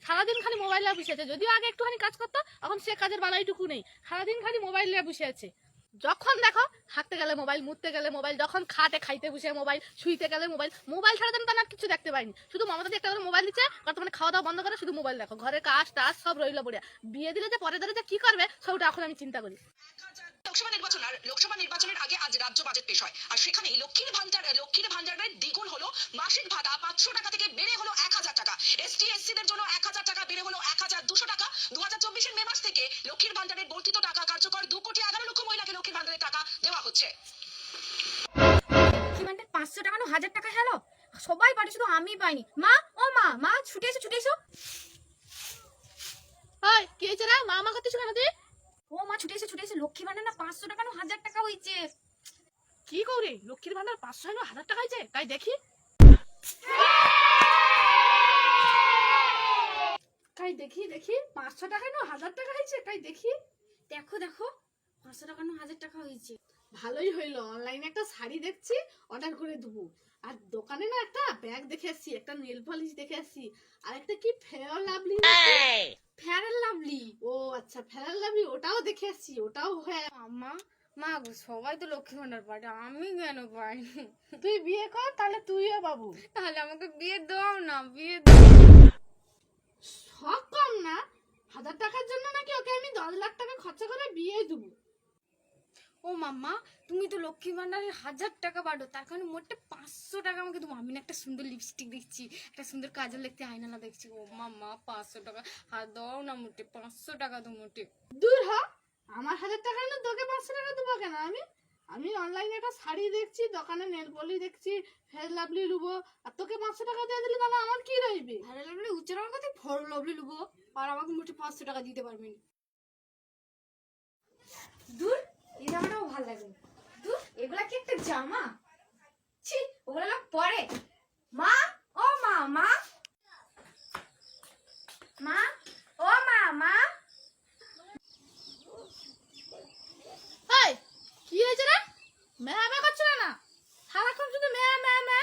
সারাদিন খালি মোবাইল নিয়ে বসে আছে। যদিও আগে একটুখানি কাজ করতো, এখন সে কাজের বালাইটুকু নেই, সারাদিন খালি মোবাইল নিয়ে বসে আছে। যখন দেখো হাঁটতে গেলে মোবাইল, মুততে গেলে মোবাইল, যখন খাটে খাইতে বসে মোবাইল, শুইতে গেলে মোবাইল। মোবাইল ছাড়া তো আমি কিছু দেখতে পাইনি। শুধু মমতা একটা করে মোবাইল দিচ্ছে, বর্তমানে খাওয়া দাওয়া বন্ধ করে শুধু মোবাইল দেখো, ঘরে কাজ টাজ সব রইল পড়ে। বিয়ে দিলে যে পরে ধরে যে কি করবে সেটা এখন আমি চিন্তা করি। লোকসভা নির্বাচনের আগে আজ রাজ্য বাজেট পেশ হয়, আর সেখানে লক্ষ্মীর ভান্ডারের দ্বিগুণ হলো মাসিক ভাতা 500 টাকা থেকে বেড়ে হলো 1000 টাকা। এসটি এসসি দের জন্য 1000 টাকা বেড়ে হলো 1200 টাকা। 2024 এর মে মাস থেকে লক্ষ্মীর ভান্ডারের বর্ধিত টাকা কার্যকর। 2 কোটি 11 লক্ষ মহিলাকে লক্ষ্মীর ভান্ডারের টাকা দেওয়া হচ্ছে। লক্ষ্মী ভান্ডার 500 টাকা না 1000 টাকা হলো, সবাই পারে, শুধু আমি পাইনি। মা, ও মা, মা ছুটে এসো। হাই কি হয়েছে রে? মা মা করতেছ কেন তুই? ও মা ছুটে এসো, লক্ষ্মী ভান্ডার না 500 টাকা না 1000 টাকা হইছে। কি করি? লক্ষ্মীর ভান্ডার 500 না 1000 টাকা হয়েছে? তাই দেখি, দেখি 500 টাকা না 1000 টাকা হয়েছে? তাই দেখি। দেখো 500 টাকা না 1000 টাকা হইছে। ভালোই হইলো, অনলাইনে একটা শাড়ি দেখছি, অর্ডার করে দেবো। আর দোকানে না একটা ব্যাগ দেখে আসছি, একটা নেল পলিশ দেখে আসছি, আর একটা কি Fair Lovely, Fair and Lovely. ও আচ্ছা ফেয়ার লাভলি, ওটাও দেখে আসছি, ওটাও হয়ে। মা গো, সবাই তো লক্ষ্মী ভান্ডার পায়, আমি কেন পাইনি? তুই বিয়ে কর, তাহলে তুইও বাবু। তাহলে আমাকে বিয়ে দাও না, বিয়ে দাও। সব কম না, 1000 টাকার জন্য নাকি ওকে আমি 10 লাখ টাকা খরচা করে বিয়ে দেবো। ও মাম্মা, তুমি তো লক্ষ্মী ভান্ডারে 1000 টাকা পাঠো, তার কারণে মোটে 500 টাকা আমাকে দেবো। আমি না একটা সুন্দর লিপস্টিক দেখছি, একটা সুন্দর কাজল দেখতে আয়নালা দেখছি। ও মাম্মা 500 টাকা দাও না, মোটে 500 টাকা তো মোটে। দূর হ, আমার 1000 টাকা না তোকে 500 টাকা দেবো কেন? আমি অনলাইনে একটা শাড়ি দেখছি, দোকানে নেল পলিশ দেখছি, ফেয়ার লাভলি লুবো, আর তোকে 500 টাকা দিয়ে দিলি, তাহলে আমার কি রইবে? ফেয়ার লাভলি উচ্চারণ করতে ফর লাভলি লুবো, আর আমাকে মোটে 500 টাকা দিতে পারবেন? দূর, এই জামাটাও ভালো লাগে। দূর, এগুলা কি একটা জামা? ছি, ওগুলা লোক পরে। মা, ও মা, মা, মা, ও মা, মা। এই কি হয়েছে রে? ম্যা ম্যা করছ না, সারাক্ষণ শুধু ম্যা ম্যা ম্যা।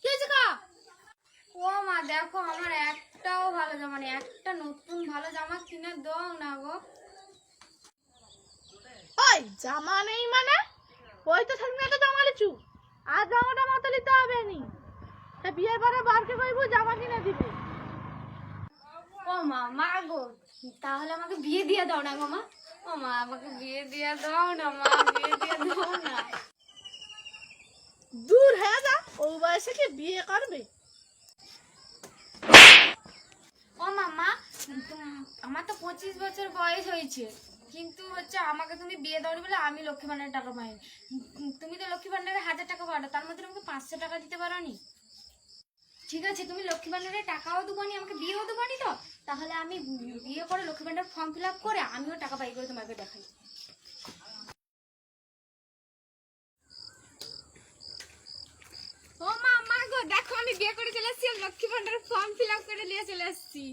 কি হয়েছে কা? ও মা দেখো, আমার একটাও ভালো জামা নেই, একটা নতুন ভালো জামা কিনে দাও না গো। ওই জামা নেই মানে? ওই তো সেদিন একটা জামা লিচু, আর জামাটা মতো নিতে হবে নি। তা বিয়ের পরে বারকে কইবো জামা কিনে দিবে। ও মা, মা গো, তাহলে আমাকে বিয়ে দিয়ে দাও না গো মা। ও মা, আমাকে বিয়ে দিয়ে দাও না মা, বিয়ে দিয়ে দাও না। দূর হয়ে যা, ও বয়সে কি বিয়ে করবে? ও মামা, আমার তো 25 বছর বয়স হয়েছে, কিন্তু হচ্ছে আমাকে তুমি বিয়ে দাওনি বলে আমি লক্ষ্মী ভান্ডারের টাকা পাইনি। তুমি তো লক্ষ্মী ভান্ডারে 1000 টাকা পাঠো, তার মধ্যে আমাকে 500 টাকা দিতে পারোনি। ঠিক আছে, তুমি লক্ষ্মী ভান্ডারের টাকাও দেবনি, আমাকে বিয়েও দেবনি, তো তাহলে আমি বিয়ে করে Lakshmi Bhandar form fill up করে আমিও টাকা পাই করে তোমাকে দেখাই। ও মা, মা গো দেখো, আমি বিয়ে করে চলে এসেছি, লক্ষ্মী ভান্ডারের ফর্ম ফিল আপ করে নিয়ে চলে এসেছি।